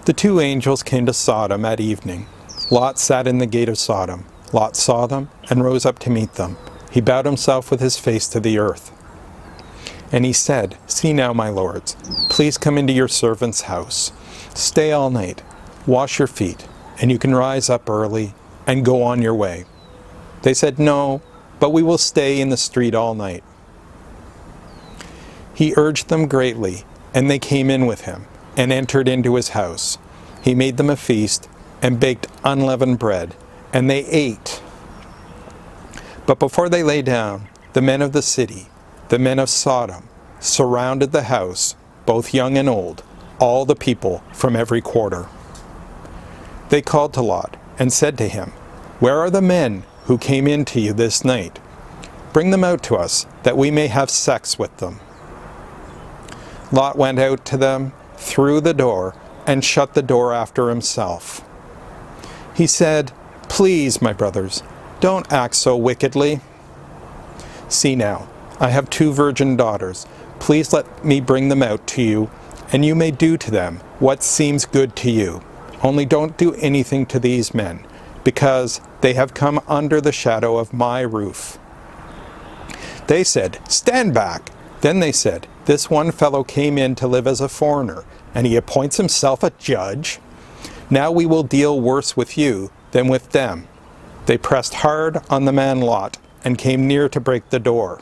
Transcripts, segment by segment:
The two angels came to Sodom at evening. Lot sat in the gate of Sodom. Lot saw them and rose up to meet them. He bowed himself with his face to the earth. And he said, "See now, my lords, please come into your servant's house. Stay all night, wash your feet, and you can rise up early and go on your way." They said, "No, but we will stay in the street all night." He urged them greatly, and they came in with him, and entered into his house. He made them a feast, and baked unleavened bread, and they ate. But before they lay down, the men of the city, the men of Sodom, surrounded the house, both young and old, all the people from every quarter. They called to Lot, and said to him, "Where are the men who came in to you this night? Bring them out to us, that we may have sex with them." Lot went out to them through the door, and shut the door after himself. He said, "Please, my brothers, don't act so wickedly. See now, I have 2 virgin daughters. Please let me bring them out to you, and you may do to them what seems good to you. Only don't do anything to these men, because they have come under the shadow of my roof." They said, "Stand back." Then they said, "This one fellow came in to live as a foreigner, and he appoints himself a judge? Now we will deal worse with you than with them." They pressed hard on the man Lot, and came near to break the door.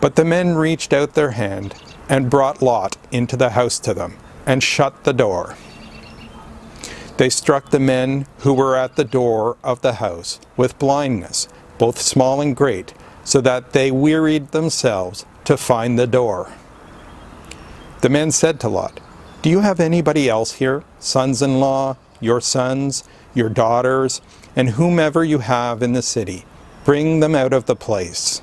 But the men reached out their hand, and brought Lot into the house to them, and shut the door. They struck the men who were at the door of the house with blindness, both small and great, so that they wearied themselves to find the door. The men said to Lot, "Do you have anybody else here, sons-in-law, your sons, your daughters, and whomever you have in the city? Bring them out of the place.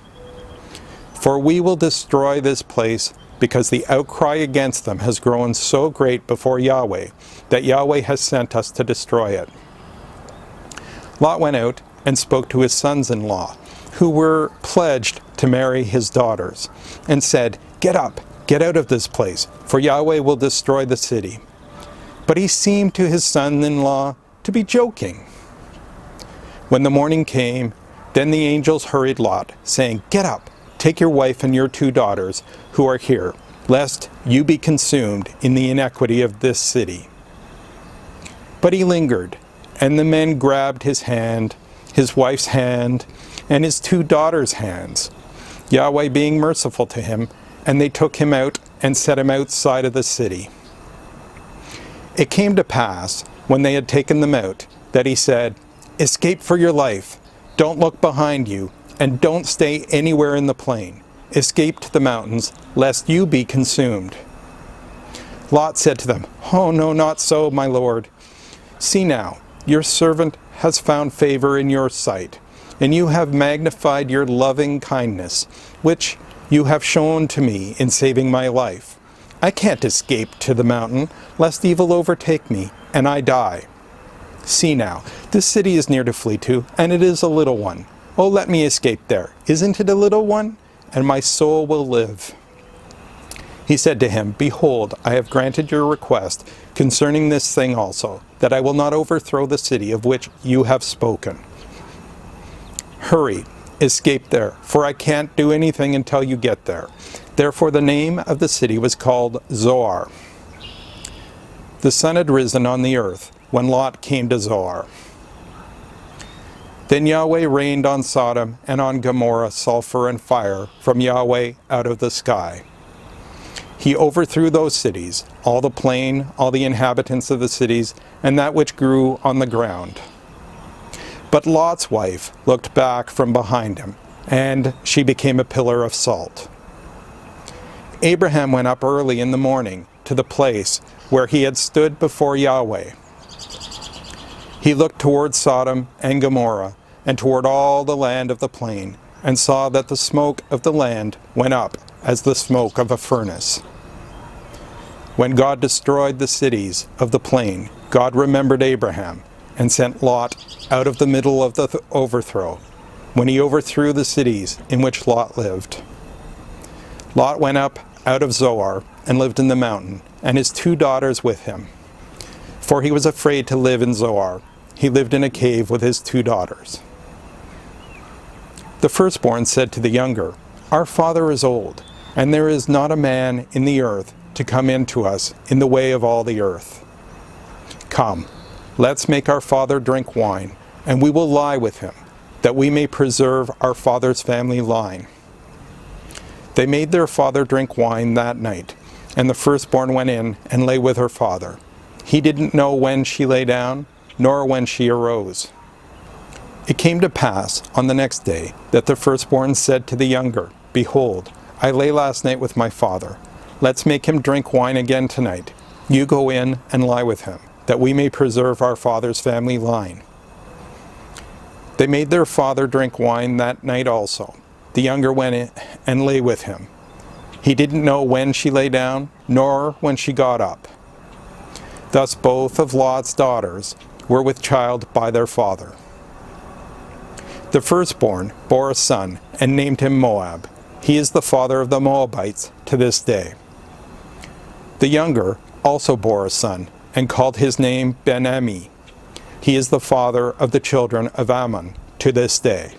For we will destroy this place, because the outcry against them has grown so great before Yahweh, that Yahweh has sent us to destroy it." Lot went out and spoke to his sons-in-law, who were pledged to marry his daughters, and said, "Get up, get out of this place, for Yahweh will destroy the city." But he seemed to his son-in-law to be joking. When the morning came, then the angels hurried Lot, saying, "Get up, take your wife and your 2 daughters who are here, lest you be consumed in the iniquity of this city." But he lingered, and the men grabbed his hand, his wife's hand, and his 2 daughters' hands, Yahweh being merciful to him, and they took him out and set him outside of the city. It came to pass, when they had taken them out, that he said, "Escape for your life. Don't look behind you, and don't stay anywhere in the plain. Escape to the mountains, lest you be consumed." Lot said to them, "Oh, no, not so, my lord. See now, your servant has found favor in your sight, and you have magnified your loving kindness, which you have shown to me in saving my life. I can't escape to the mountain, lest evil overtake me, and I die. See now, this city is near to flee to, and it is a little one. Oh, let me escape there. Isn't it a little one? And my soul will live." He said to him, "Behold, I have granted your request concerning this thing also, that I will not overthrow the city of which you have spoken. Hurry, escape there, for I can't do anything until you get there." Therefore the name of the city was called Zoar. The sun had risen on the earth when Lot came to Zoar. Then Yahweh rained on Sodom and on Gomorrah sulfur and fire from Yahweh out of the sky. He overthrew those cities, all the plain, all the inhabitants of the cities, and that which grew on the ground. But Lot's wife looked back from behind him, and she became a pillar of salt. Abraham went up early in the morning to the place where he had stood before Yahweh. He looked toward Sodom and Gomorrah, and toward all the land of the plain, and saw that the smoke of the land went up as the smoke of a furnace. When God destroyed the cities of the plain, God remembered Abraham, and sent Lot out of the middle of the overthrow, when he overthrew the cities in which Lot lived. Lot went up out of Zoar and lived in the mountain, and his 2 daughters with him. for he was afraid to live in Zoar. He lived in a cave with his 2 daughters. The firstborn said to the younger, Our father is old, and there is not a man in the earth to come in to us in the way of all the earth. Come, let's make our father drink wine, and we will lie with him, that we may preserve our father's family line. They made their father drink wine that night, and the firstborn went in and lay with her father. He didn't know when she lay down, nor when she arose. It came to pass on the next day that the firstborn said to the younger, Behold, I lay last night with my father. Let's make him drink wine again tonight. You go in and lie with him, that we may preserve our father's family line. They made their father drink wine that night also. The younger went in and lay with him. He didn't know when she lay down, nor when she got up. Thus both of Lot's daughters were with child by their father. The firstborn bore a son, and named him Moab. He is the father of the Moabites to this day. The younger also bore a son, and called his name Ben-Ammi. He is the father of the children of Ammon to this day.